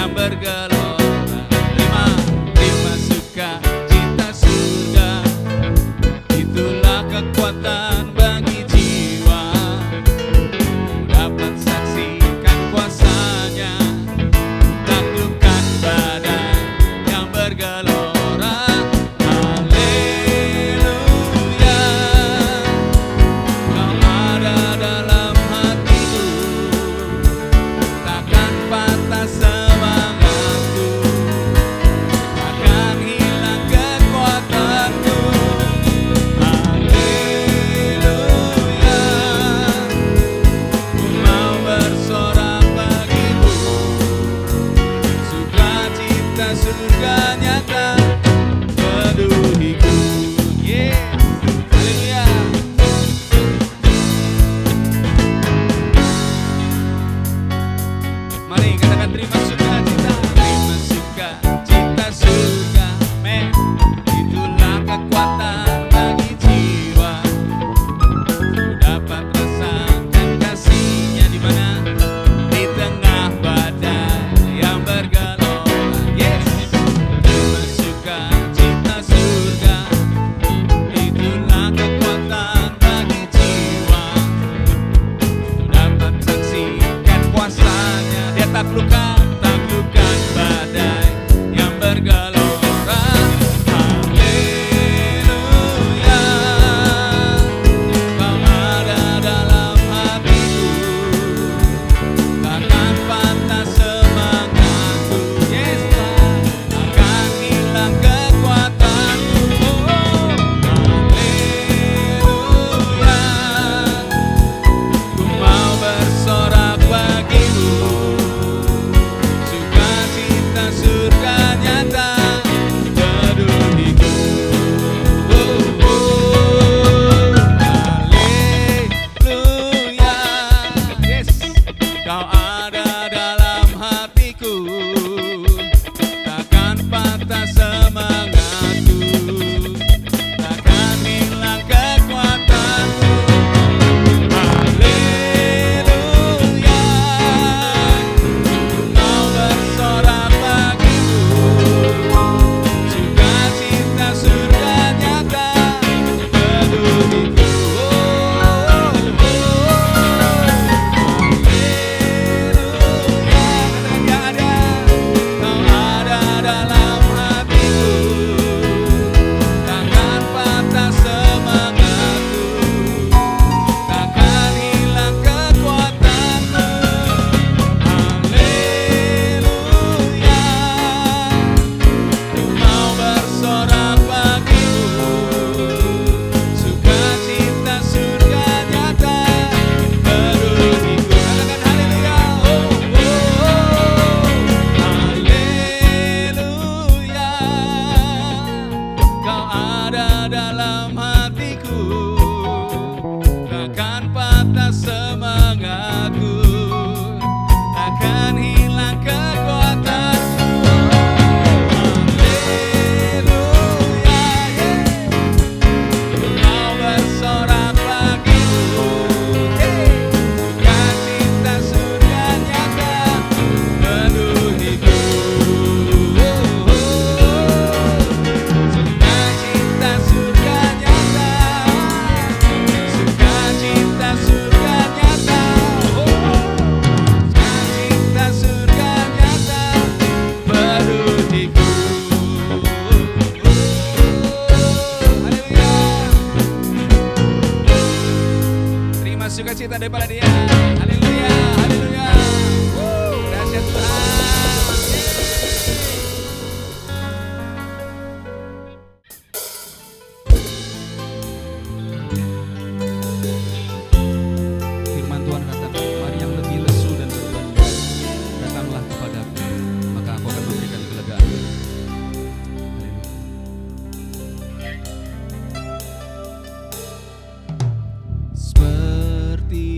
yang bergelora. Terima suka cita surga, itulah kekuatan bagi jiwa. Ku dapat saksikan kuasanya, taklukkan badai yang bergelora. Haleluya, Kau ada dalam hatiku, takkan patah semangatku, takkan hilang kekuatanku. Haleluya, ku mau bersorak bagimu, sukacita surga nyata penuhiku. Yes, haleluya. Mari katakan terima sukacita, terima sukacita surga, men. Itulah kekuatan bagi jiwa. Ku dapat rasakan kasihnya di mana? Di tengah badai yang bergelora. Yes, terima sukacita surga, itulah kekuatan bagi jiwa. Ku dapat saksikan kuasanya, dia taklukkan badai yang bergelora. Haleluya, Kau ada dalam hatiku, takkan patah semangatku. Yes, takkan hilang kekuatanku. Haleluya, ku mau bersorak bagimu, sukacita surga nyata penuhiku. Haleluya, yes, Kau ada dalam hatiku, takkan patah semangatku, takkan hilang kekuatanku. Haleluya, ku mau bersorak bagimu, sukacita surga nyata penuhiku. Kau ada dalam hatiku, takkan patah semangatku, takkan hilang kekuatanku. Haleluya, ku mau bersorak bagimu, sukacita surga nyata penuhiku. Katakan haleluya, haleluya, Kau ada dalam hatiku, takkan patah semangatku, takkan hilang kekuatanku. Haleluya, ku mau bersorak bagimu, sukacita surga nyata penuhiku. Sukacita surga nyata, sukacita surga nyata, sukacita surga nyata penuhiku. Haleluya, terima sukacita daripada dia. Haleluya, haleluya. Dahsyat Tuhan. Firman Tuhan katakan, mari yang lebih lesu dan berbeban berat, datanglah kepadaku, maka aku akan memberikan kelegaan. Haleluya. Seperti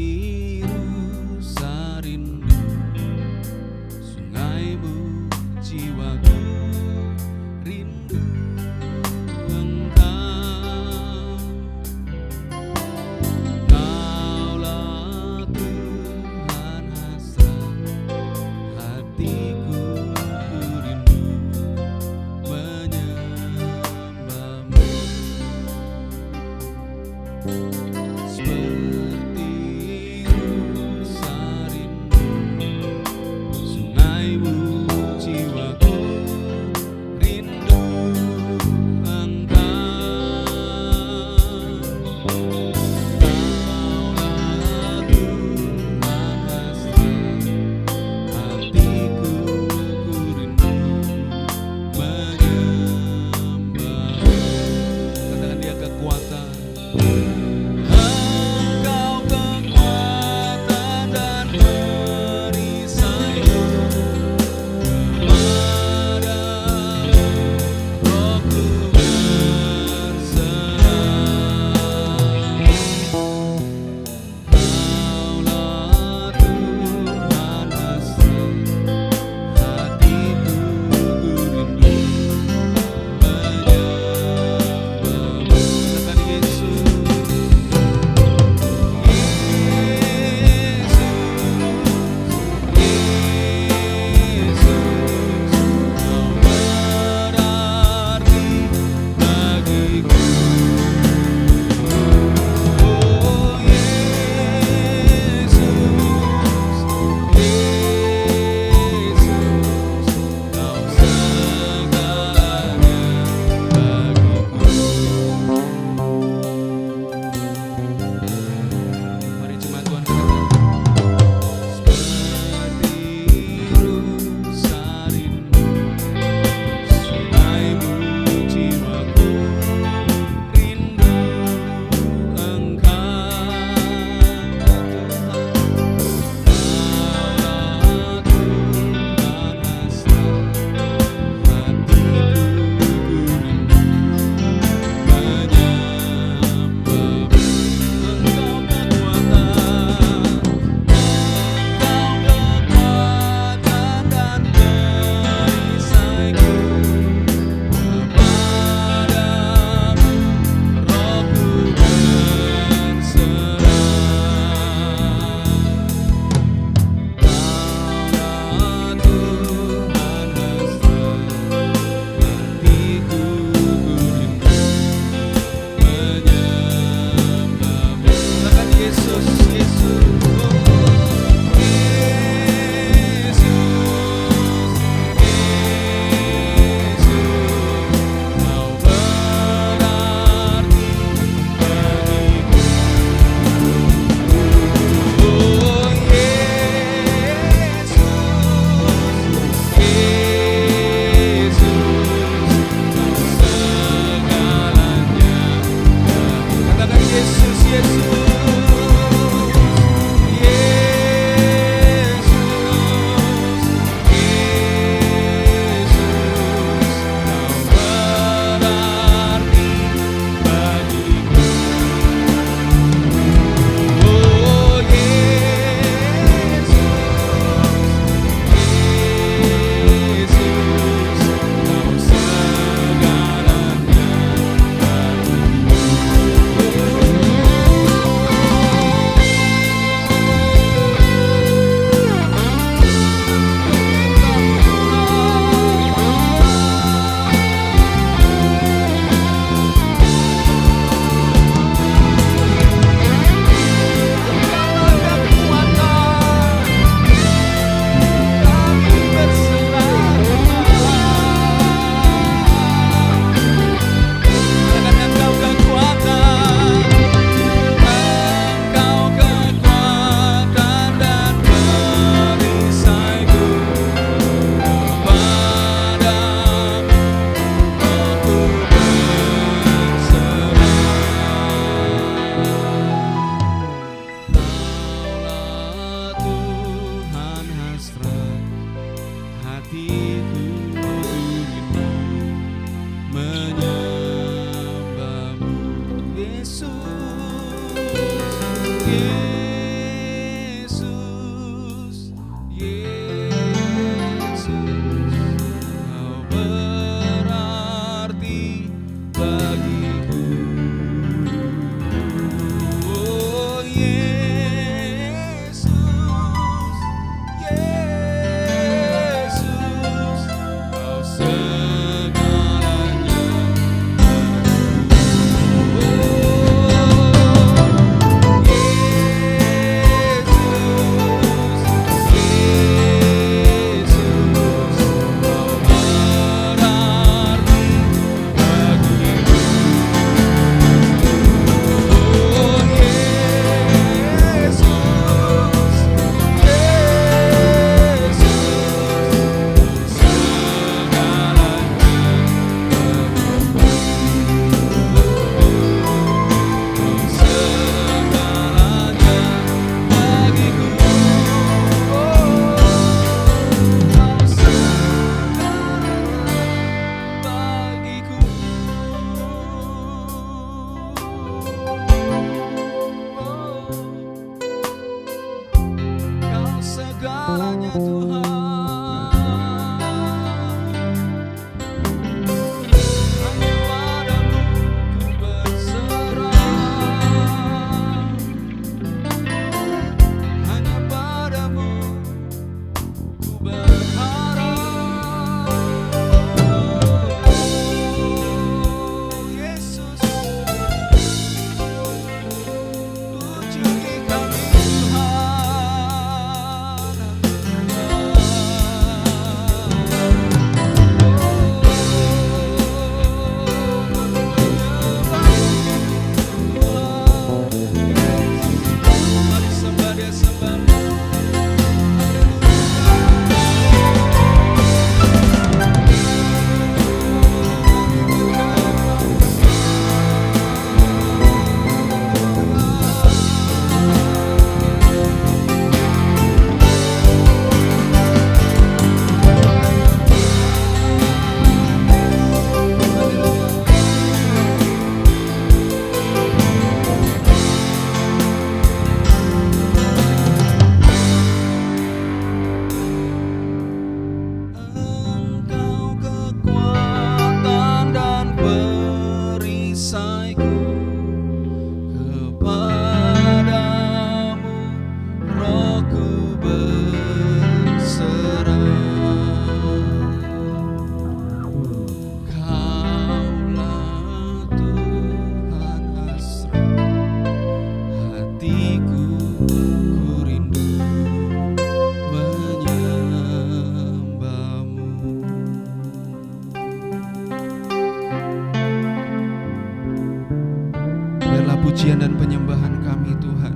pujian dan penyembahan kami Tuhan,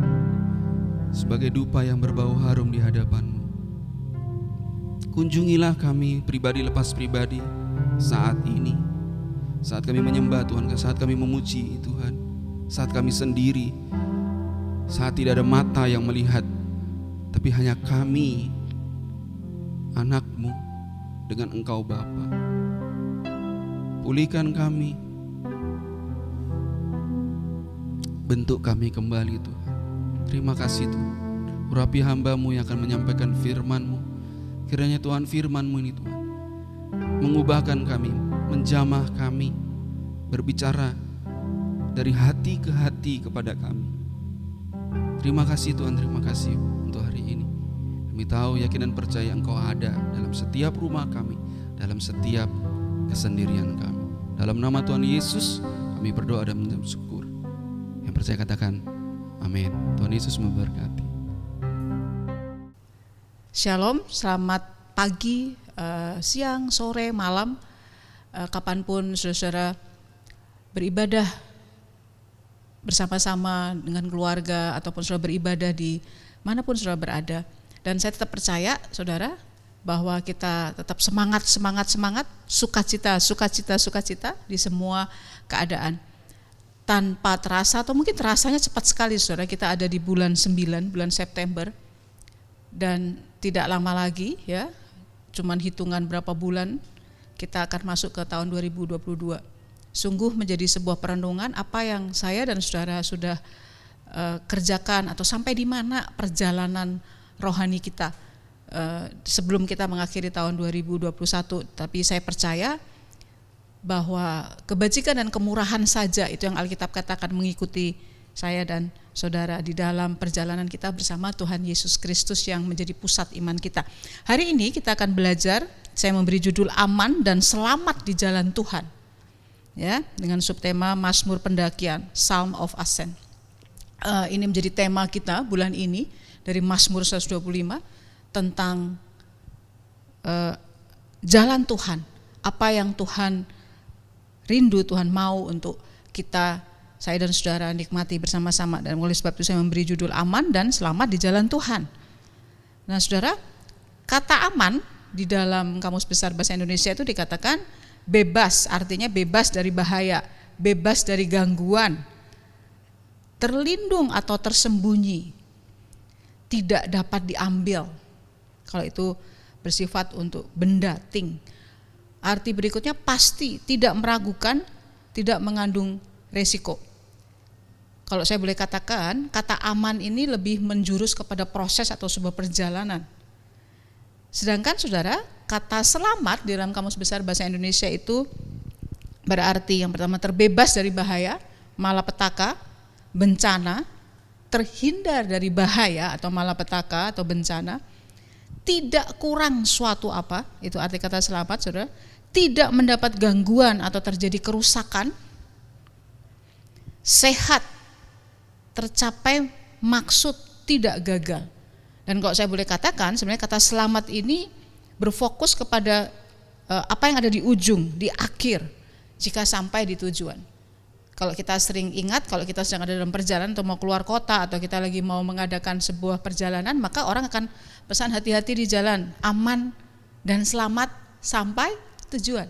sebagai dupa yang berbau harum di hadapan-Mu. Kunjungilah kami pribadi lepas pribadi saat ini, saat kami menyembah Tuhan, saat kami memuji Tuhan, saat kami sendiri, saat tidak ada mata yang melihat, tapi hanya kami, anak-Mu, dengan Engkau Bapa. Pulihkan kami, bentuk kami kembali Tuhan. Terima kasih Tuhan. Urapi hamba-Mu yang akan menyampaikan firman-Mu. Kiranya Tuhan firman-Mu ini Tuhan mengubahkan kami, menjamah kami, berbicara dari hati ke hati kepada kami. Terima kasih Tuhan, terima kasih untuk hari ini. Kami tahu, yakin dan percaya Engkau ada dalam setiap rumah kami, dalam setiap kesendirian kami. Dalam nama Tuhan Yesus kami berdoa dan mengucap syukur. Yang percaya katakan amin. Tuhan Yesus memberkati. Shalom, selamat pagi, siang, sore, malam, kapanpun saudara beribadah bersama-sama dengan keluarga ataupun saudara beribadah di manapun saudara berada. Dan saya tetap percaya saudara bahwa kita tetap semangat, sukacita di semua keadaan. Tanpa terasa, atau mungkin terasanya cepat sekali saudara, kita ada di bulan 9, bulan September, dan tidak lama lagi ya, cuman hitungan berapa bulan kita akan masuk ke tahun 2022. Sungguh menjadi sebuah perenungan apa yang saya dan saudara sudah kerjakan, atau sampai di mana perjalanan rohani kita sebelum kita mengakhiri tahun 2021. Tapi saya percaya bahwa kebajikan dan kemurahan saja itu yang Alkitab katakan mengikuti saya dan saudara di dalam perjalanan kita bersama Tuhan Yesus Kristus yang menjadi pusat iman kita. Hari ini kita akan belajar, saya memberi judul aman dan selamat di jalan Tuhan, ya, dengan subtema Mazmur Pendakian, Psalm of Ascent. Ini menjadi tema kita bulan ini dari Mazmur 125 tentang jalan Tuhan, apa yang Tuhan rindu, Tuhan mau untuk kita, saya dan saudara nikmati bersama-sama. Dan oleh sebab itu saya memberi judul aman dan selamat di jalan Tuhan. Nah saudara, kata aman di dalam Kamus Besar Bahasa Indonesia itu dikatakan bebas, artinya bebas dari bahaya, bebas dari gangguan, terlindung atau tersembunyi, tidak dapat diambil. Kalau itu bersifat untuk benda, thing. Arti berikutnya pasti, tidak meragukan, tidak mengandung resiko. Kalau saya boleh katakan, kata aman ini lebih menjurus kepada proses atau sebuah perjalanan. Sedangkan saudara, kata selamat di dalam Kamus Besar Bahasa Indonesia itu berarti yang pertama terbebas dari bahaya, malapetaka, bencana, terhindar dari bahaya atau malapetaka atau bencana, tidak kurang suatu apa, itu arti kata selamat saudara, tidak mendapat gangguan atau terjadi kerusakan, sehat, tercapai maksud, tidak gagal. Dan kalau saya boleh katakan, sebenarnya kata selamat ini berfokus kepada apa yang ada di ujung, di akhir, jika sampai di tujuan. Kalau kita sering ingat, kalau kita sedang ada dalam perjalanan atau mau keluar kota atau kita lagi mau mengadakan sebuah perjalanan, maka orang akan pesan hati-hati di jalan, aman dan selamat sampai tujuan.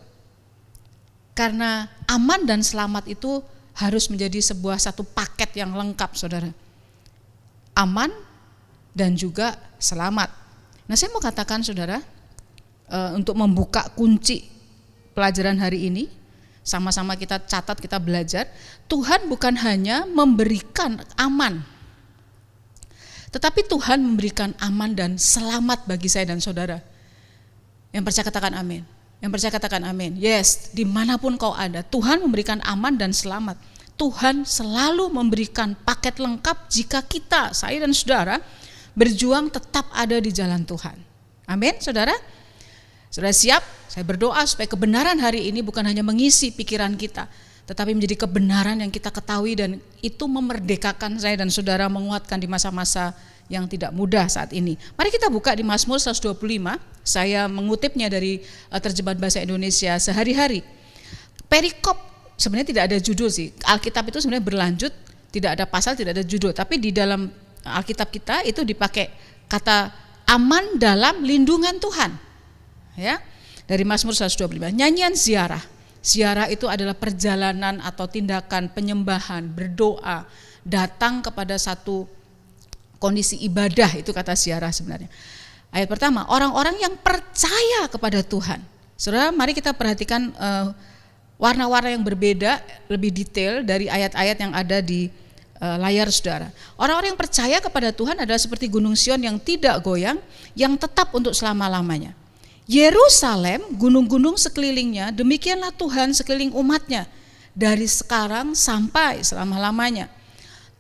Karena aman dan selamat itu harus menjadi sebuah satu paket yang lengkap saudara. Aman dan juga selamat. Nah saya mau katakan saudara, untuk membuka kunci pelajaran hari ini, sama-sama kita catat, kita belajar, Tuhan bukan hanya memberikan aman, tetapi Tuhan memberikan aman dan selamat bagi saya dan saudara. Yang percaya katakan amin. Yang percaya katakan amin. Yes, dimanapun kau ada, Tuhan memberikan aman dan selamat. Tuhan selalu memberikan paket lengkap jika kita, saya dan saudara, berjuang tetap ada di jalan Tuhan. Amin, saudara. Saudara siap? Saya berdoa supaya kebenaran hari ini bukan hanya mengisi pikiran kita, tetapi menjadi kebenaran yang kita ketahui dan itu memerdekakan saya dan saudara, menguatkan di masa-masa yang tidak mudah saat ini. Mari kita buka di Mazmur 125, saya mengutipnya dari terjemahan bahasa Indonesia sehari-hari. Perikop, sebenarnya tidak ada judul sih, Alkitab itu sebenarnya berlanjut, Tidak ada pasal, tidak ada judul, tapi di dalam Alkitab kita itu dipakai kata aman dalam lindungan Tuhan. Ya. Dari Mazmur 125. Nyanyian ziarah. Ziarah itu adalah perjalanan atau tindakan penyembahan, berdoa, datang kepada satu kondisi ibadah, itu kata ziarah sebenarnya. Ayat pertama, orang-orang yang percaya kepada Tuhan. Saudara, mari kita perhatikan warna-warna yang berbeda, lebih detail dari ayat-ayat yang ada di layar saudara. Orang-orang yang percaya kepada Tuhan adalah seperti gunung Sion yang tidak goyang, yang tetap untuk selama-lamanya. Yerusalem, gunung-gunung sekelilingnya, demikianlah Tuhan sekeliling umatnya, dari sekarang sampai selama-lamanya.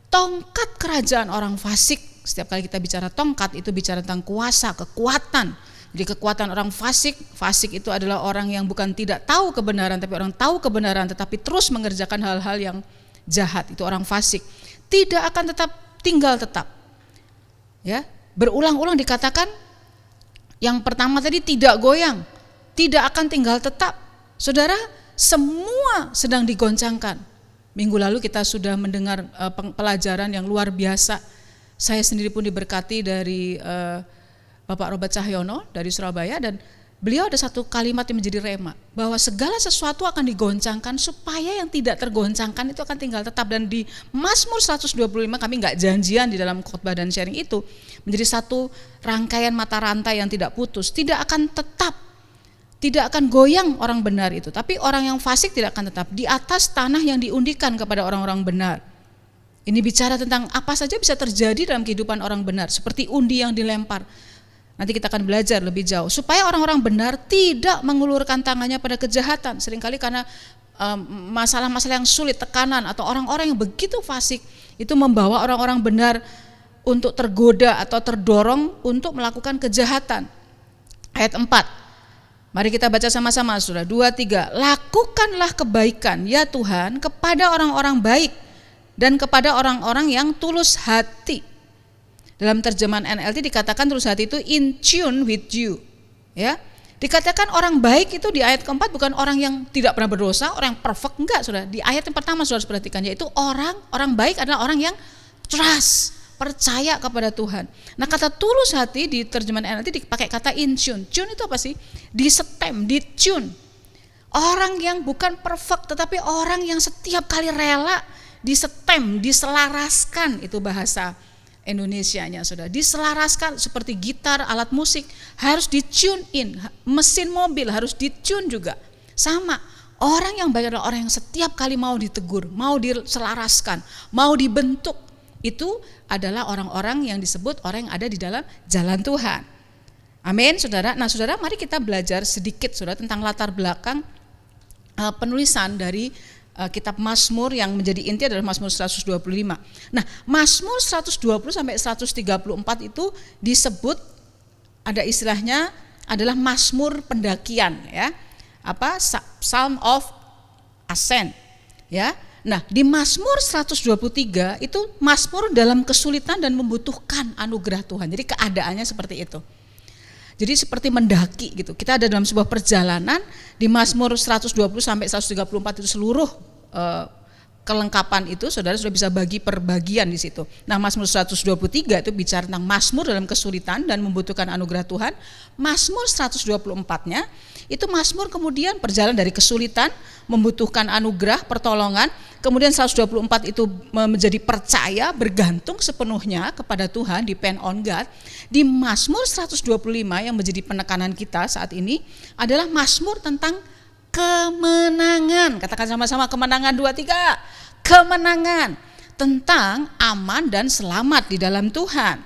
Tongkat kerajaan orang fasik, setiap kali kita bicara tongkat itu bicara tentang kuasa, kekuatan. Jadi kekuatan orang fasik itu adalah orang yang bukan tidak tahu kebenaran, tapi orang tahu kebenaran tetapi terus mengerjakan hal-hal yang jahat, itu orang fasik. Tidak akan tinggal tetap. Ya, berulang-ulang dikatakan yang pertama tadi tidak goyang, tidak akan tinggal tetap. Saudara, semua sedang digoncangkan. Minggu lalu kita sudah mendengar pelajaran yang luar biasa. Saya sendiri pun diberkati dari Bapak Robert Cahyono dari Surabaya, dan beliau ada satu kalimat yang menjadi rema, bahwa segala sesuatu akan digoncangkan supaya yang tidak tergoncangkan itu akan tinggal tetap. Dan di Mazmur 125 kami nggak janjian di dalam khotbah dan sharing itu menjadi satu rangkaian mata rantai yang tidak putus, tidak akan tetap. Tidak akan goyang orang benar itu, tapi orang yang fasik tidak akan tetap di atas tanah yang diundikan kepada orang-orang benar. Ini bicara tentang apa saja bisa terjadi dalam kehidupan orang benar, seperti undi yang dilempar. Nanti kita akan belajar lebih jauh, supaya orang-orang benar tidak mengulurkan tangannya pada kejahatan. Seringkali karena masalah-masalah yang sulit, tekanan, atau orang-orang yang begitu fasik, itu membawa orang-orang benar untuk tergoda atau terdorong untuk melakukan kejahatan. Ayat 4. Mari kita baca sama-sama, Saudara. 2, 3. Lakukanlah kebaikan ya Tuhan kepada orang-orang baik dan kepada orang-orang yang tulus hati. Dalam terjemahan NLT dikatakan tulus hati itu in tune with you. Ya. Dikatakan orang baik itu di ayat keempat bukan orang yang tidak pernah berdosa, orang yang perfect, enggak, Saudara. Di ayat yang pertama Saudara harus perhatikan, yaitu orang baik adalah orang yang trust, percaya kepada Tuhan. Nah, kata tulus hati di terjemahan NLT dipakai kata in tune. Tune itu apa sih? Di-stem, di-tune. Orang yang bukan perfect tetapi orang yang setiap kali rela di-stem, diselaraskan, itu bahasa Indonesianya, Saudara. Diselaraskan seperti gitar, alat musik harus di-tune in. Mesin mobil harus di-tune juga. Sama. Orang yang baik adalah orang yang setiap kali mau ditegur, mau diselaraskan, mau dibentuk. Itu adalah orang-orang yang disebut orang yang ada di dalam jalan Tuhan. Amin, Saudara. Nah, Saudara, mari kita belajar sedikit, Saudara, tentang latar belakang penulisan dari kitab Mazmur yang menjadi inti adalah Mazmur 125. Nah, Mazmur 120 sampai 134 itu disebut, ada istilahnya adalah Mazmur pendakian, ya. Psalm of Ascent, ya. Nah, di Mazmur 123 itu Mazmur dalam kesulitan dan membutuhkan anugerah Tuhan. Jadi keadaannya seperti itu. Jadi seperti mendaki gitu. Kita ada dalam sebuah perjalanan di Mazmur 120 sampai 134 itu seluruh kelengkapan itu Saudara sudah bisa bagi per bagian di situ. Nah, Mazmur 123 itu bicara tentang Mazmur dalam kesulitan dan membutuhkan anugerah Tuhan. Mazmur 124-nya itu Mazmur kemudian perjalanan dari kesulitan, membutuhkan anugerah, pertolongan. Kemudian 124 itu menjadi percaya, bergantung sepenuhnya kepada Tuhan, depend on God. Di Mazmur 125 yang menjadi penekanan kita saat ini adalah Mazmur tentang kemenangan. Katakan sama-sama, kemenangan. 2, 3. Kemenangan, tentang aman dan selamat di dalam Tuhan.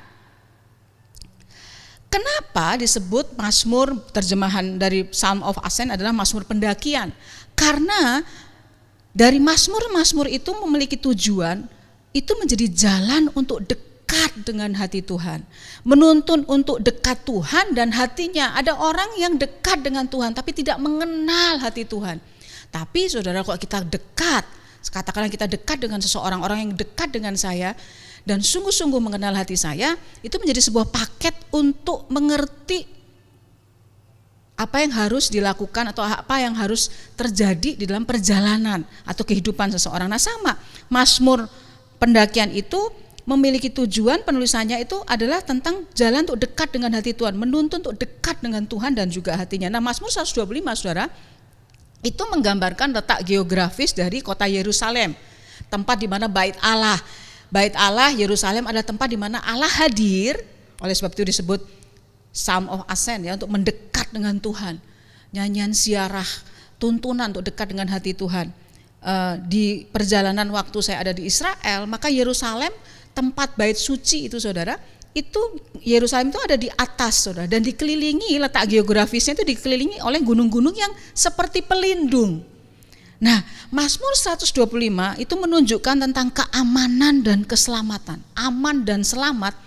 Kenapa disebut Mazmur, terjemahan dari Psalm of Ascent adalah Mazmur pendakian? Karena dari Mazmur-Mazmur itu memiliki tujuan, itu menjadi jalan untuk dekat dengan hati Tuhan, menuntun untuk dekat Tuhan dan hatinya. Ada orang yang dekat dengan Tuhan tapi tidak mengenal hati Tuhan. Tapi Saudara, kalau kita dekat, katakanlah kita dekat dengan seseorang, orang yang dekat dengan saya dan sungguh-sungguh mengenal hati saya, itu menjadi sebuah paket untuk mengerti apa yang harus dilakukan atau apa yang harus terjadi di dalam perjalanan atau kehidupan seseorang. Nah, sama Mazmur pendakian itu memiliki tujuan, penulisannya itu adalah tentang jalan untuk dekat dengan hati Tuhan, menuntun untuk dekat dengan Tuhan dan juga hatinya. Nah, Mazmur 125 Saudara, itu menggambarkan letak geografis dari kota Yerusalem, tempat di mana bait Allah. Bait Allah, Yerusalem adalah tempat di mana Allah hadir, oleh sebab itu disebut Psalm of Ascent, ya, untuk mendekat dengan Tuhan. Nyanyian ziarah, tuntunan untuk dekat dengan hati Tuhan. Di perjalanan waktu saya ada di Israel, maka Yerusalem, tempat bait suci itu Saudara, itu Yerusalem itu ada di atas Saudara, dan dikelilingi, letak geografisnya itu dikelilingi oleh gunung-gunung yang seperti pelindung. Nah, Mazmur 125 itu menunjukkan tentang keamanan dan keselamatan, aman dan selamat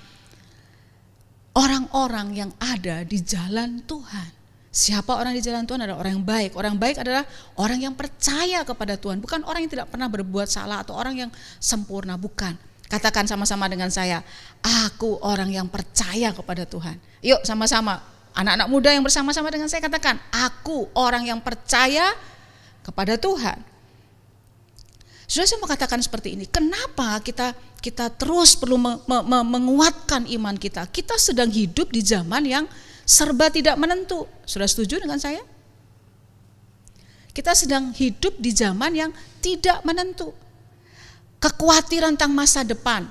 orang-orang yang ada di jalan Tuhan. Siapa orang di jalan Tuhan? Adalah orang yang baik. Orang baik adalah orang yang percaya kepada Tuhan, bukan orang yang tidak pernah berbuat salah atau orang yang sempurna, bukan. Katakan sama-sama dengan saya, aku orang yang percaya kepada Tuhan. Yuk sama-sama, anak-anak muda yang bersama-sama dengan saya katakan, aku orang yang percaya kepada Tuhan. Sudah saya mau katakan seperti ini, kenapa kita terus perlu menguatkan iman kita? Kita sedang hidup di zaman yang serba tidak menentu. Sudah setuju dengan saya? Kita sedang hidup di zaman yang tidak menentu. Kekhawatiran tentang masa depan,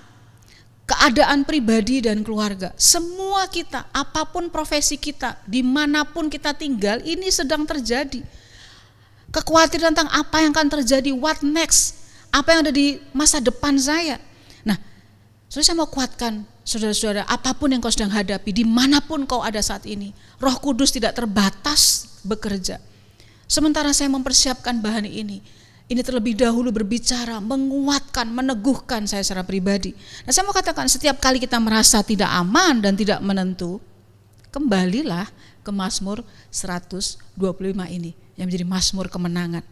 keadaan pribadi dan keluarga, semua kita, apapun profesi kita, dimanapun kita tinggal, ini sedang terjadi. Kekhawatiran tentang apa yang akan terjadi, what next, apa yang ada di masa depan saya. Nah, saya mau kuatkan saudara-saudara, apapun yang kau sedang hadapi, dimanapun kau ada saat ini, Roh Kudus tidak terbatas bekerja. Sementara saya mempersiapkan bahan ini terlebih dahulu berbicara, menguatkan, meneguhkan saya secara pribadi. Nah, saya mau katakan, setiap kali kita merasa tidak aman dan tidak menentu, kembalilah ke Mazmur 125 ini, yang menjadi Mazmur kemenangan.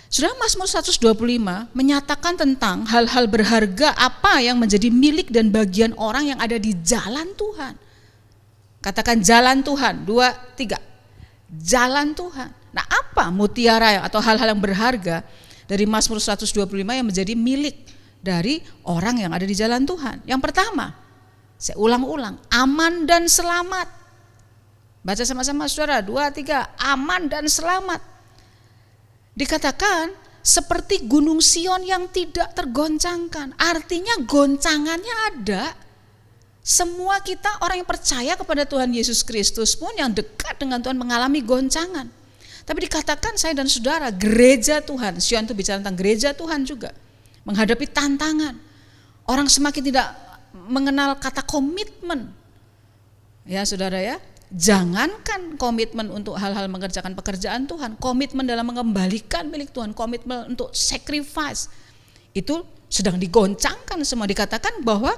Sudah, Mazmur 125 menyatakan tentang hal-hal berharga apa yang menjadi milik dan bagian orang yang ada di jalan Tuhan. Katakan jalan Tuhan, 2, 3. Jalan Tuhan. Nah, apa mutiara atau hal-hal yang berharga dari Mazmur 125 yang menjadi milik dari orang yang ada di jalan Tuhan? Yang pertama, saya ulang-ulang, aman dan selamat. Baca sama-sama Saudara, 2, 3, aman dan selamat. Dikatakan seperti gunung Sion yang tidak tergoncangkan. Artinya goncangannya ada. Semua kita orang yang percaya kepada Tuhan Yesus Kristus pun yang dekat dengan Tuhan mengalami goncangan. Tapi dikatakan saya dan saudara, gereja Tuhan, Sion itu bicara tentang gereja Tuhan juga, menghadapi tantangan. Orang semakin tidak mengenal kata komitmen. Ya saudara ya, jangankan komitmen untuk hal-hal mengerjakan pekerjaan Tuhan, komitmen dalam mengembalikan milik Tuhan, komitmen untuk sacrifice, itu sedang digoncangkan semua. Dikatakan bahwa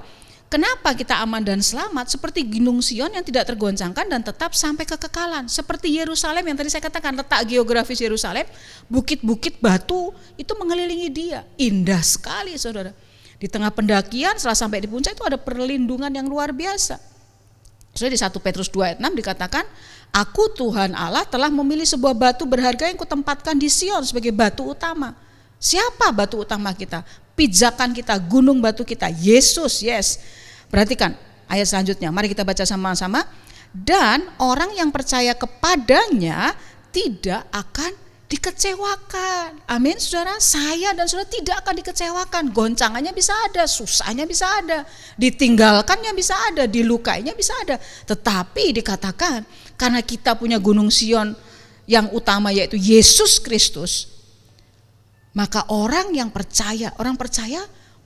kenapa kita aman dan selamat seperti gunung Sion yang tidak tergoncangkan dan tetap sampai kekekalan. Seperti Yerusalem yang tadi saya katakan, letak geografis Yerusalem, bukit-bukit batu itu mengelilingi dia. Indah sekali saudara. Di tengah pendakian setelah sampai di puncak itu ada perlindungan yang luar biasa. Sudah di 1 Petrus 2 ayat 6 dikatakan, aku Tuhan Allah telah memilih sebuah batu berharga yang kutempatkan di Sion sebagai batu utama. Siapa batu utama kita? Pijakan kita, gunung batu kita, Yesus, yes. Perhatikan ayat selanjutnya, mari kita baca sama-sama. Dan orang yang percaya kepadanya tidak akan dikecewakan. Amin saudara, saya dan saudara tidak akan dikecewakan. Goncangannya bisa ada, susahnya bisa ada, ditinggalkannya bisa ada, dilukainya bisa ada. Tetapi dikatakan karena kita punya gunung Sion yang utama yaitu Yesus Kristus, maka orang percaya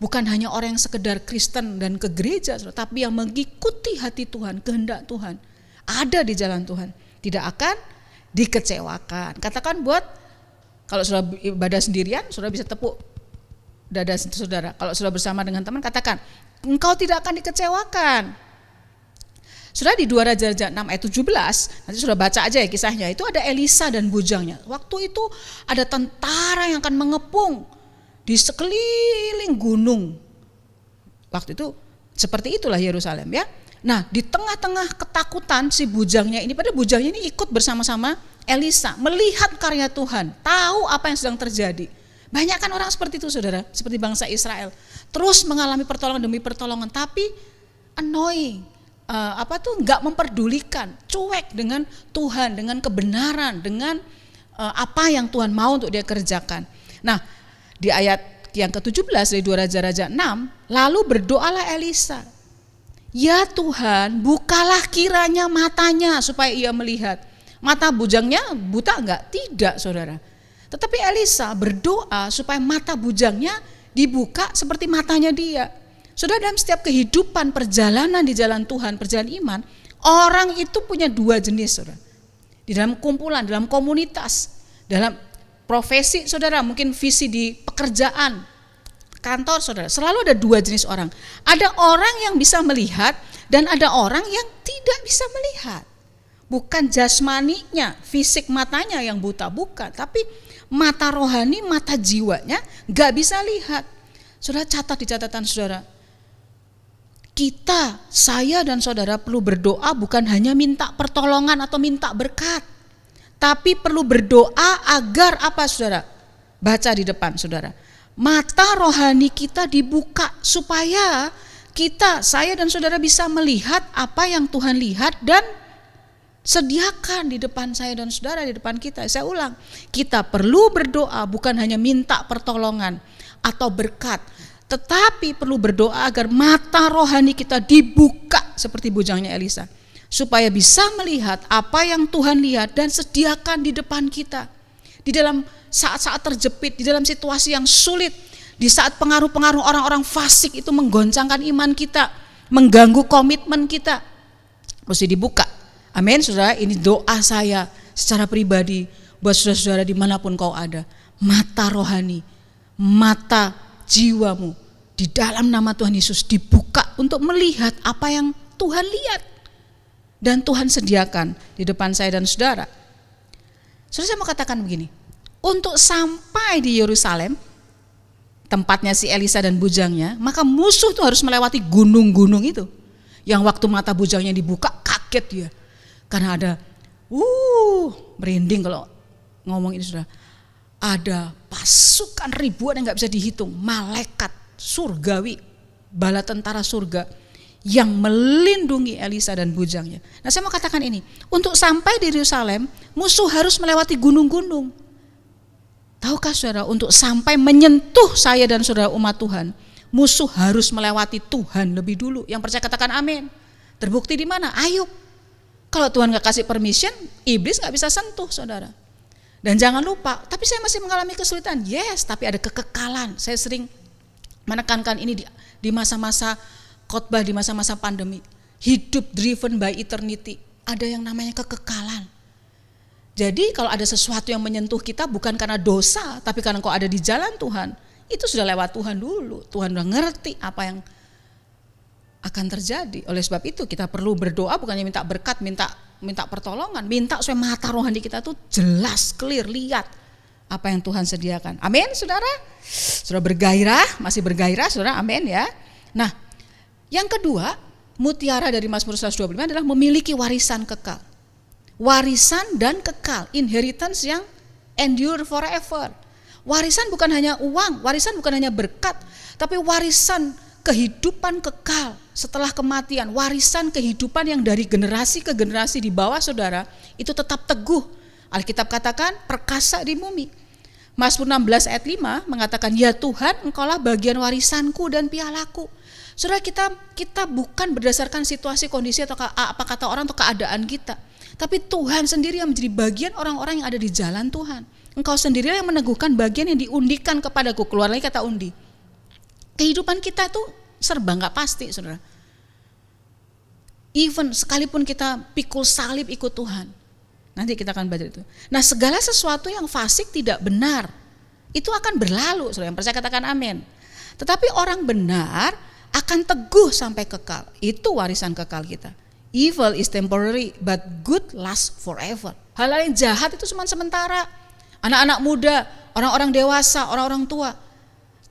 bukan hanya orang yang sekedar Kristen dan ke gereja, tapi yang mengikuti hati Tuhan, kehendak Tuhan, ada di jalan Tuhan, tidak akan dikecewakan. Katakan buat, kalau sudah ibadah sendirian, sudah bisa tepuk dada saudara. Kalau sudah bersama dengan teman, katakan, engkau tidak akan dikecewakan. Sudah di 2 Raja 6 ayat 17, nanti sudah baca aja ya kisahnya. Itu ada Elisa dan bujangnya. Waktu itu ada tentara yang akan mengepung di sekeliling gunung. Waktu itu seperti itulah Yerusalem ya. Nah, di tengah-tengah ketakutan si bujangnya ini, padahal bujangnya ini ikut bersama-sama Elisa, melihat karya Tuhan, tahu apa yang sedang terjadi. Banyak kan orang seperti itu saudara, seperti bangsa Israel. Terus mengalami pertolongan demi pertolongan, tapi annoying, nggak memperdulikan, cuek dengan Tuhan, dengan kebenaran, dengan apa yang Tuhan mau untuk dia kerjakan. Nah, di ayat yang ke-17 dari 2 Raja-Raja 6, lalu berdoalah Elisa, ya Tuhan, bukalah kiranya matanya supaya ia melihat. Mata bujangnya buta enggak? Tidak, saudara. Tetapi Elisa berdoa supaya mata bujangnya dibuka seperti matanya dia. Saudara, dalam setiap kehidupan perjalanan di jalan Tuhan, perjalanan iman, orang itu punya dua jenis, saudara. Di dalam kumpulan, dalam komunitas, dalam profesi, saudara, mungkin visi di pekerjaan, kantor, saudara, selalu ada dua jenis orang. Ada orang yang bisa melihat dan ada orang yang tidak bisa melihat. Bukan jasmaninya, fisik matanya yang buta, bukan, tapi mata rohani, mata jiwanya gak bisa lihat. Saudara, catat di catatan saudara, kita, saya dan saudara perlu berdoa bukan hanya minta pertolongan atau minta berkat, tapi perlu berdoa agar apa, saudara? Baca di depan saudara, mata rohani kita dibuka supaya kita, saya dan saudara bisa melihat apa yang Tuhan lihat dan sediakan di depan saya dan saudara, di depan kita. Saya ulang, kita perlu berdoa bukan hanya minta pertolongan atau berkat, tetapi perlu berdoa agar mata rohani kita dibuka seperti bujangnya Elisa, supaya bisa melihat apa yang Tuhan lihat dan sediakan di depan kita. Di dalam saat-saat terjepit, di dalam situasi yang sulit, di saat pengaruh-pengaruh orang-orang fasik itu menggoncangkan iman kita, mengganggu komitmen kita, mesti dibuka. Amin, saudara. Ini doa saya secara pribadi buat saudara-saudara dimanapun kau ada. Mata rohani, mata jiwamu di dalam nama Tuhan Yesus dibuka untuk melihat apa yang Tuhan lihat dan Tuhan sediakan di depan saya dan saudara. Saudara, saya mau katakan begini, untuk sampai di Yerusalem, tempatnya si Elisa dan bujangnya, maka musuh itu harus melewati gunung-gunung itu. Yang waktu mata bujangnya dibuka, kaget dia. Karena ada, merinding kalau ngomong ini sudah. Ada pasukan ribuan yang gak bisa dihitung, malaikat surgawi, bala tentara surga yang melindungi Elisa dan bujangnya. Nah, saya mau katakan ini, untuk sampai di Yerusalem, musuh harus melewati gunung-gunung. Tahukah saudara, untuk sampai menyentuh saya dan saudara umat Tuhan, musuh harus melewati Tuhan lebih dulu. Yang percaya katakan amin. Terbukti di mana? Ayub. Kalau Tuhan gak kasih permission, iblis gak bisa sentuh saudara. Dan jangan lupa, tapi saya masih mengalami kesulitan. Yes, tapi ada kekekalan. Saya sering menekankan ini di masa-masa khotbah, di masa-masa pandemi. Hidup driven by eternity. Ada yang namanya kekekalan. Jadi kalau ada sesuatu yang menyentuh kita bukan karena dosa, tapi karena kau ada di jalan Tuhan, itu sudah lewat Tuhan dulu. Tuhan udah ngerti apa yang akan terjadi. Oleh sebab itu kita perlu berdoa bukannya minta berkat, minta pertolongan, minta supaya mata rohani kita tuh jelas, clear, lihat apa yang Tuhan sediakan. Amin, saudara. Saudara bergairah, masih bergairah, saudara. Amin ya. Nah, yang kedua, mutiara dari Mazmur 125 adalah memiliki warisan kekal. Warisan dan kekal, inheritance yang endure forever. Warisan bukan hanya uang, warisan bukan hanya berkat, tapi warisan kehidupan kekal setelah kematian, warisan kehidupan yang dari generasi ke generasi di bawah saudara, itu tetap teguh. Alkitab katakan perkasa di bumi. Mazmur 16 ayat 5 mengatakan, ya Tuhan, engkaulah bagian warisanku dan pialaku. Saudara, kita bukan berdasarkan situasi, kondisi atau apa kata orang atau keadaan kita, tapi Tuhan sendiri yang menjadi bagian orang-orang yang ada di jalan Tuhan. Engkau sendiri yang meneguhkan bagian yang diundikan kepadaku. Keluar lagi kata undi. Kehidupan kita tuh serba gak pasti, saudara. Even sekalipun kita pikul salib ikut Tuhan, nanti kita akan baca itu. Nah, segala sesuatu yang fasik tidak benar itu akan berlalu, saudara. Yang percaya katakan amin. Tetapi orang benar akan teguh sampai kekal. Itu warisan kekal kita. Evil is temporary, but good lasts forever. Hal-hal yang jahat itu cuma sementara. Anak-anak muda, orang-orang dewasa, orang-orang tua,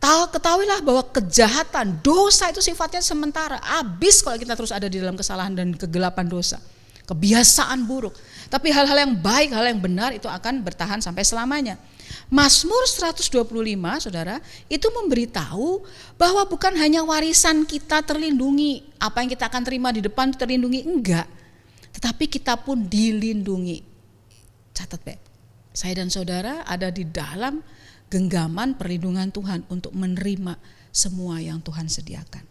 ketahuilah bahwa kejahatan, dosa itu sifatnya sementara. Habis kalau kita terus ada di dalam kesalahan dan kegelapan dosa, kebiasaan buruk. Tapi hal-hal yang baik, hal yang benar itu akan bertahan sampai selamanya. Mazmur 125, saudara, itu memberitahu bahwa bukan hanya warisan kita terlindungi, apa yang kita akan terima di depan terlindungi, enggak. Tetapi kita pun dilindungi. Catat baik, saya dan saudara ada di dalam genggaman perlindungan Tuhan untuk menerima semua yang Tuhan sediakan.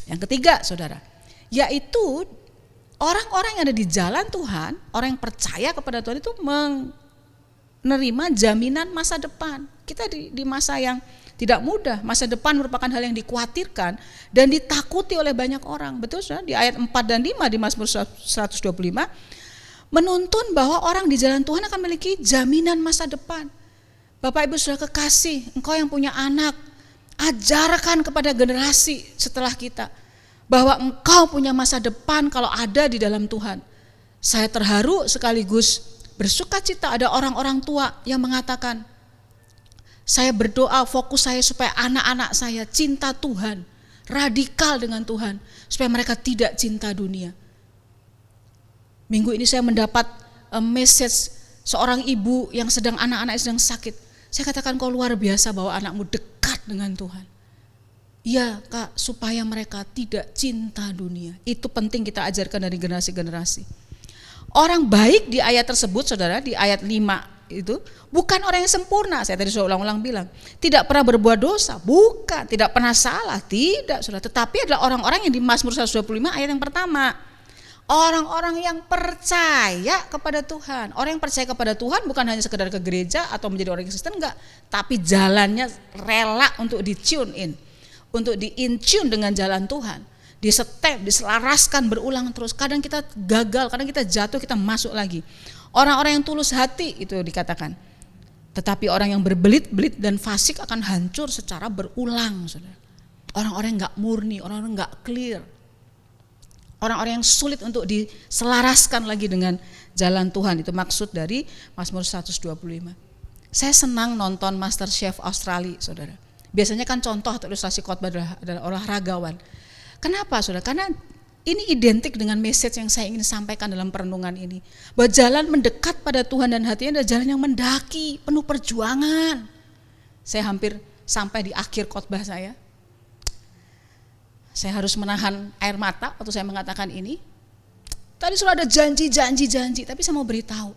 Yang ketiga, saudara, yaitu orang-orang yang ada di jalan Tuhan, orang yang percaya kepada Tuhan itu menerima jaminan masa depan. Kita di masa yang tidak mudah, masa depan merupakan hal yang dikhawatirkan dan ditakuti oleh banyak orang. Betul, saudara? Di ayat 4 dan 5 di Mazmur 125 menuntun bahwa orang di jalan Tuhan akan memiliki jaminan masa depan. Bapak Ibu Saudara kekasih, engkau yang punya anak, ajarkan kepada generasi setelah kita bahwa engkau punya masa depan kalau ada di dalam Tuhan. Saya terharu sekaligus bersuka cita ada orang-orang tua yang mengatakan, saya berdoa fokus saya supaya anak-anak saya cinta Tuhan, radikal dengan Tuhan, supaya mereka tidak cinta dunia. Minggu ini saya mendapat message seorang ibu yang sedang anak-anak sedang sakit. Saya katakan, kau luar biasa bahwa anakmu dekat dengan Tuhan. Iya Kak, supaya mereka tidak cinta dunia. Itu penting kita ajarkan dari generasi-generasi. Orang baik di ayat tersebut, saudara, di ayat 5 itu bukan orang yang sempurna. Saya tadi sudah ulang-ulang bilang, tidak pernah berbuat dosa, bukan, tidak pernah salah, tidak, saudara. Tetapi adalah orang-orang yang di Mazmur 125 ayat yang pertama. Orang-orang yang percaya kepada Tuhan. Orang yang percaya kepada Tuhan bukan hanya sekedar ke gereja atau menjadi orang Kristen, enggak, tapi jalannya rela untuk di-tune in, untuk di-in-tune dengan jalan Tuhan, di-step, diselaraskan berulang terus. Kadang kita gagal, kadang kita jatuh, kita masuk lagi. Orang-orang yang tulus hati itu dikatakan. Tetapi orang yang berbelit-belit dan fasik akan hancur secara berulang, saudara. Orang-orang yang enggak murni, orang-orang yang enggak clear. Orang-orang yang sulit untuk diselaraskan lagi dengan jalan Tuhan. Itu maksud dari Mazmur 125. Saya senang nonton MasterChef Australia, saudara. Biasanya kan contoh atau ilustrasi khotbah adalah olahragawan. Kenapa, saudara? Karena ini identik dengan message yang saya ingin sampaikan dalam perenungan ini. Bahwa jalan mendekat pada Tuhan dan hatinya adalah jalan yang mendaki, penuh perjuangan. Saya hampir sampai di akhir khotbah saya. Saya harus menahan air mata waktu saya mengatakan ini. Tadi sudah ada janji, tapi saya mau beritahu.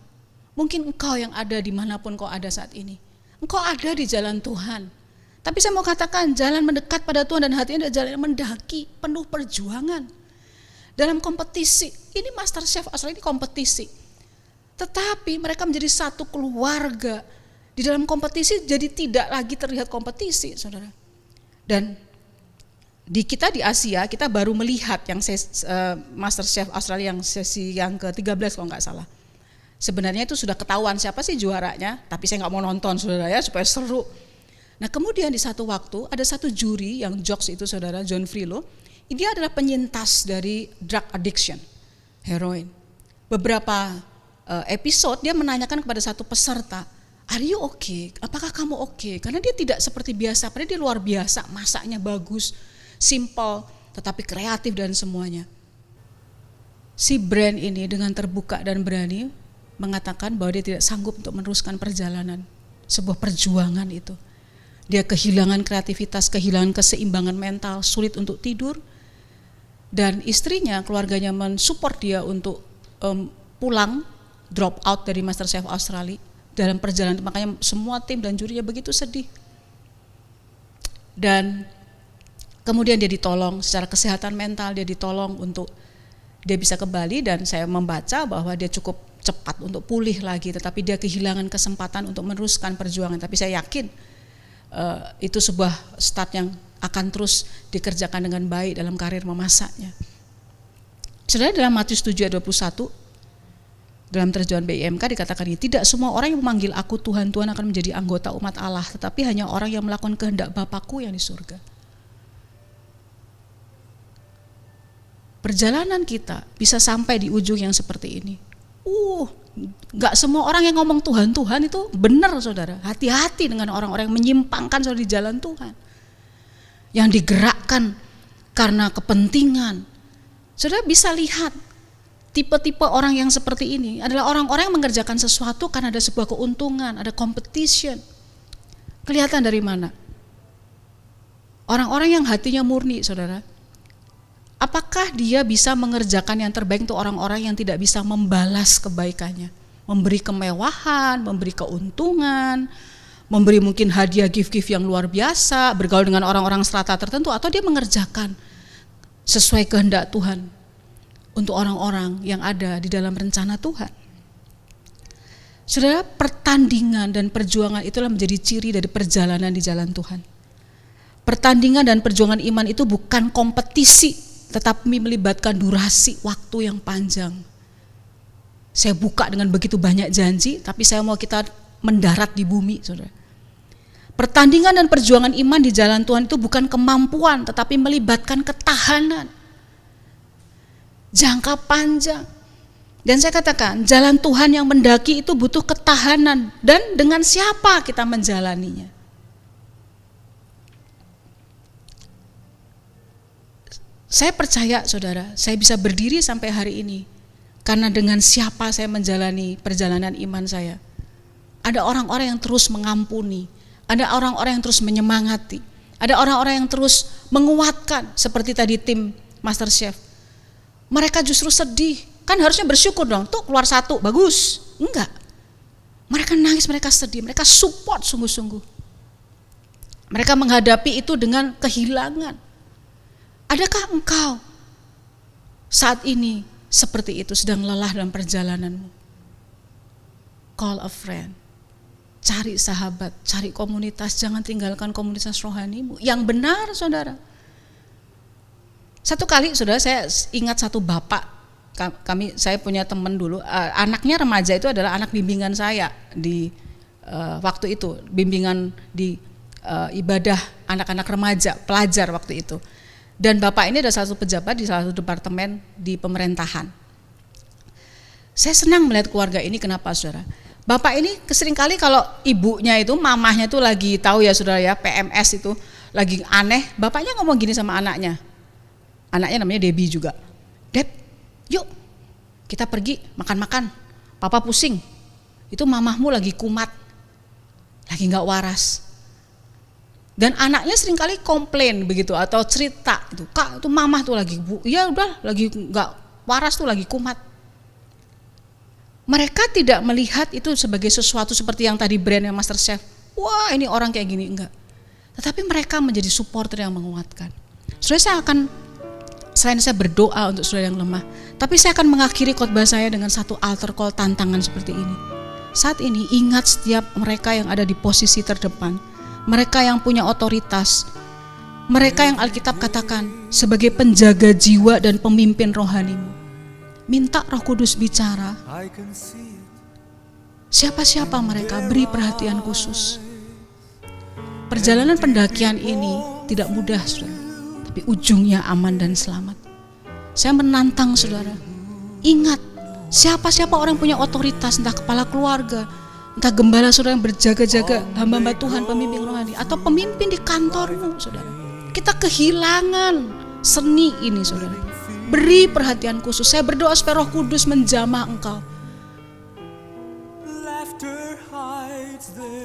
Mungkin engkau yang ada dimanapun kau ada saat ini. Engkau ada di jalan Tuhan. Tapi saya mau katakan jalan mendekat pada Tuhan dan hatinya adalah jalan yang mendaki, penuh perjuangan. Dalam kompetisi, ini MasterChef Australia ini kompetisi. Tetapi mereka menjadi satu keluarga. Di dalam kompetisi jadi tidak lagi terlihat kompetisi, saudara. Dan di kita di Asia, kita baru melihat yang MasterChef Australia yang sesi yang ke-13 kalau nggak salah. Sebenarnya itu sudah ketahuan siapa sih juaranya, tapi saya nggak mau nonton, saudara ya, supaya seru. Nah kemudian di satu waktu ada satu juri yang jokes itu, saudara, John Frillo. Dia adalah penyintas dari drug addiction, heroin. Beberapa episode dia menanyakan kepada satu peserta, "Are you okay? Apakah kamu okay?" Karena dia tidak seperti biasa, padahal dia luar biasa, masaknya bagus, simple, tetapi kreatif dan semuanya. Si brand ini dengan terbuka dan berani mengatakan bahwa dia tidak sanggup untuk meneruskan perjalanan, sebuah perjuangan itu. Dia kehilangan kreativitas, kehilangan keseimbangan mental, sulit untuk tidur. Dan istrinya, keluarganya mensupport dia untuk pulang, drop out dari MasterChef Australia dalam perjalanan. Makanya semua tim dan jurinya begitu sedih. Dan kemudian dia ditolong secara kesehatan mental, dia ditolong untuk dia bisa kembali, dan saya membaca bahwa dia cukup cepat untuk pulih lagi, tetapi dia kehilangan kesempatan untuk meneruskan perjuangan. Tapi saya yakin itu sebuah start yang akan terus dikerjakan dengan baik dalam karir memasaknya. Saudara, dalam Matius 7 ayat 21 dalam terjemahan BIMK dikatakan ini, tidak semua orang yang memanggil aku Tuhan, Tuhan akan menjadi anggota umat Allah, tetapi hanya orang yang melakukan kehendak Bapakku yang di surga. Perjalanan kita bisa sampai di ujung yang seperti ini. Gak semua orang yang ngomong Tuhan, Tuhan itu benar, saudara. Hati-hati dengan orang-orang yang menyimpangkan saudara di jalan Tuhan, yang digerakkan karena kepentingan. Saudara bisa lihat Tipe-tipe orang yang seperti ini adalah orang-orang yang mengerjakan sesuatu karena ada sebuah keuntungan, ada competition. Kelihatan dari mana? Orang-orang yang hatinya murni, saudara. Apakah dia bisa mengerjakan yang terbaik untuk orang-orang yang tidak bisa membalas kebaikannya? Memberi kemewahan, memberi keuntungan, memberi mungkin hadiah gift-gift yang luar biasa, bergaul dengan orang-orang strata tertentu, atau dia mengerjakan sesuai kehendak Tuhan untuk orang-orang yang ada di dalam rencana Tuhan. Saudara, pertandingan dan perjuangan itulah menjadi ciri dari perjalanan di jalan Tuhan. Pertandingan dan perjuangan iman itu bukan kompetisi, tetapi melibatkan durasi waktu yang panjang. Saya buka dengan begitu banyak janji, tapi saya mau kita mendarat di bumi, saudara. Pertandingan dan perjuangan iman di jalan Tuhan itu bukan kemampuan, tetapi melibatkan ketahanan. Jangka panjang. Dan saya katakan, jalan Tuhan yang mendaki itu butuh ketahanan. Dan dengan siapa kita menjalaninya? Saya percaya, saudara, saya bisa berdiri sampai hari ini karena dengan siapa saya menjalani perjalanan iman saya. Ada orang-orang yang terus mengampuni, ada orang-orang yang terus menyemangati, ada orang-orang yang terus menguatkan, seperti tadi tim MasterChef. Mereka justru sedih, kan harusnya bersyukur dong, tuh keluar 1, bagus. Enggak, mereka nangis, mereka sedih, mereka support sungguh-sungguh. Mereka menghadapi itu dengan kehilangan. Adakah engkau saat ini seperti itu, sedang lelah dalam perjalananmu? Call a friend, cari sahabat, cari komunitas, jangan tinggalkan komunitas rohanimu. Yang benar, saudara. Satu kali, saudara, saya ingat satu bapak, saya punya teman dulu, anaknya remaja itu adalah anak bimbingan saya di waktu itu, bimbingan di ibadah anak-anak remaja, pelajar waktu itu. Dan bapak ini adalah salah satu pejabat di salah satu departemen di pemerintahan. Saya senang melihat keluarga ini, kenapa, saudara? Bapak ini seringkali kalau ibunya itu, mamahnya itu lagi tahu ya, saudara ya, PMS itu lagi aneh, bapaknya ngomong gini sama anaknya. Anaknya namanya Debbie juga. Deb, yuk kita pergi makan-makan. Papa pusing. Itu mamahmu lagi kumat, lagi gak waras. Dan anaknya seringkali komplain begitu atau cerita itu, Kak, itu mamah tuh lagi, ya udah lagi gak waras tuh, lagi kumat. Mereka tidak melihat itu sebagai sesuatu seperti yang tadi brandnya MasterChef. Wah, ini orang kayak gini, enggak. Tetapi mereka menjadi supporter yang menguatkan. Saudara, selain saya berdoa untuk saudara yang lemah, tapi saya akan mengakhiri khotbah saya dengan satu altar call tantangan seperti ini. Saat ini ingat setiap mereka yang ada di posisi terdepan, mereka yang punya otoritas, mereka yang Alkitab katakan sebagai penjaga jiwa dan pemimpin rohanimu. Minta Roh Kudus bicara. Siapa-siapa mereka, beri perhatian khusus. Perjalanan pendakian ini tidak mudah, saudara, tapi ujungnya aman dan selamat. Saya menantang saudara, ingat siapa-siapa orang punya otoritas, entah kepala keluarga, entah gembala saudara yang berjaga-jaga, hamba-hamba Tuhan, pemimpin rohani, atau pemimpin di kantormu, saudara. Kita kehilangan seni ini, saudara. Beri perhatian khusus. Saya berdoa supaya Roh Kudus menjamah engkau.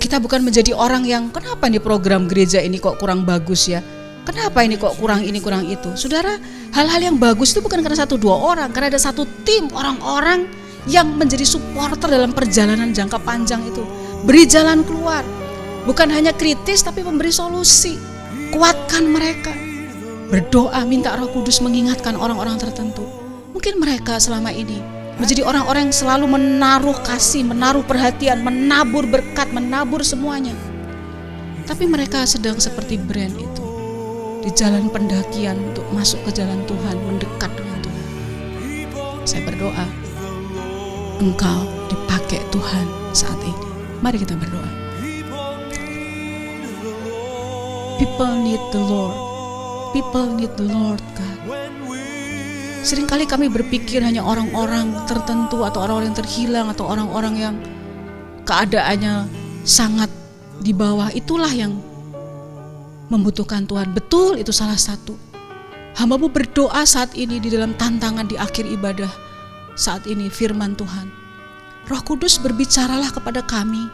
Kita bukan menjadi orang yang, kenapa nih program gereja ini kok kurang bagus ya? Kenapa ini kok kurang ini, kurang itu? Saudara, hal-hal yang bagus itu bukan karena 1-2 orang, karena ada satu tim orang-orang yang menjadi supporter dalam perjalanan jangka panjang itu. Beri jalan keluar, bukan hanya kritis tapi memberi solusi. Kuatkan mereka. Berdoa, minta Roh Kudus mengingatkan orang-orang tertentu. Mungkin mereka selama ini menjadi orang-orang yang selalu menaruh kasih, menaruh perhatian, menabur berkat, menabur semuanya. Tapi mereka sedang seperti brand itu, di jalan pendakian untuk masuk ke jalan Tuhan, mendekat dengan Tuhan. Saya berdoa, engkau dipakai Tuhan saat ini. Mari kita berdoa. People need the Lord. People need the Lord, God. Seringkali kami berpikir hanya orang-orang tertentu atau orang-orang yang terhilang atau orang-orang yang keadaannya sangat di bawah, itulah yang membutuhkan Tuhan. Betul, itu salah satu. Hamba-Mu berdoa saat ini di dalam tantangan di akhir ibadah. saat ini firman Tuhan. Roh Kudus, berbicaralah kepada kami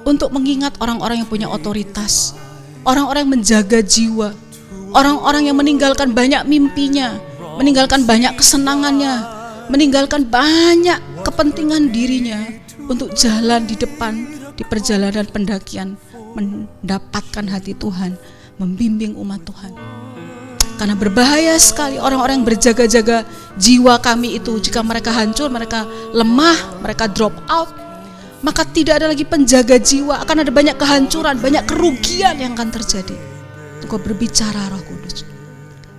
untuk mengingat orang-orang yang punya otoritas, orang-orang yang menjaga jiwa, orang-orang yang meninggalkan banyak mimpinya, meninggalkan banyak kesenangannya, meninggalkan banyak kepentingan dirinya untuk jalan di depan di perjalanan pendakian, mendapatkan hati Tuhan, membimbing umat Tuhan. Karena berbahaya sekali orang-orang yang berjaga-jaga jiwa kami itu. Jika mereka hancur, mereka lemah, mereka drop out, maka tidak ada lagi penjaga jiwa. Akan ada banyak kehancuran, banyak kerugian yang akan terjadi. Engkau berbicara, Roh Kudus.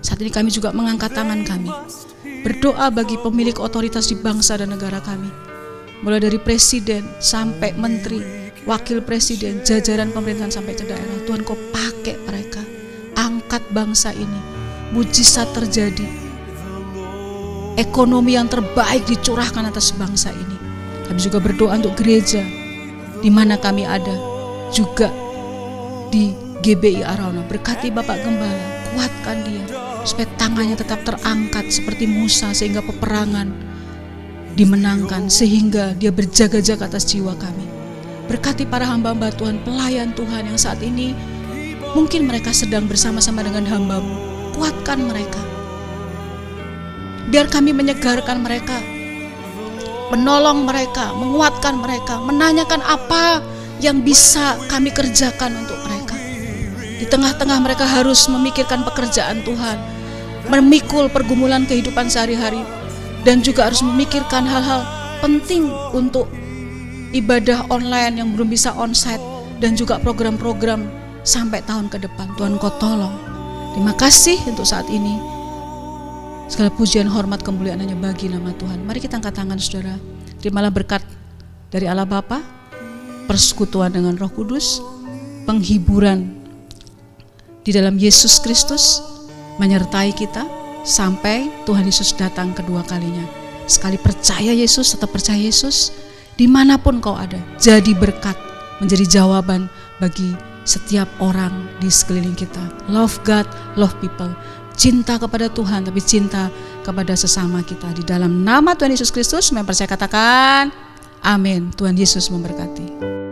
Saat ini kami juga mengangkat tangan kami, berdoa bagi pemilik otoritas di bangsa dan negara kami, mulai dari presiden sampai menteri, wakil presiden, jajaran pemerintahan sampai ke daerah. Tuhan, Kau pakai mereka, angkat bangsa ini, mujizat terjadi, ekonomi yang terbaik dicurahkan atas bangsa ini. Kami juga berdoa untuk gereja di mana kami ada, juga di GBI Arauna. Berkati Bapak Gembala, kuatkan dia supaya tangannya tetap terangkat seperti Musa, sehingga peperangan dimenangkan, sehingga dia berjaga-jaga atas jiwa kami. Berkati para hamba-hamba Tuhan, pelayan Tuhan yang saat ini mungkin mereka sedang bersama-sama dengan hamba-Mu. Kuatkan mereka, biar kami menyegarkan mereka, menolong mereka, menguatkan mereka, menanyakan apa yang bisa kami kerjakan untuk mereka. Di tengah-tengah mereka harus memikirkan pekerjaan Tuhan, memikul pergumulan kehidupan sehari-hari, dan juga harus memikirkan hal-hal penting untuk ibadah online yang belum bisa onsite, dan juga program-program sampai tahun ke depan. Tuhan, Kau tolong. Terima kasih untuk saat ini. Segala pujian, hormat, kemuliaan hanya bagi nama Tuhan. Mari kita angkat tangan, saudara. Terimalah berkat dari Allah Bapa, persekutuan dengan Roh Kudus, penghiburan di dalam Yesus Kristus menyertai kita sampai Tuhan Yesus datang kedua kalinya. Sekali percaya Yesus, tetap percaya Yesus, dimanapun kau ada, jadi berkat, menjadi jawaban bagi setiap orang di sekeliling kita. Love God, love people. Cinta kepada Tuhan, tapi cinta kepada sesama kita. Di dalam nama Tuhan Yesus Kristus, saya percaya, katakan amin. Tuhan Yesus memberkati.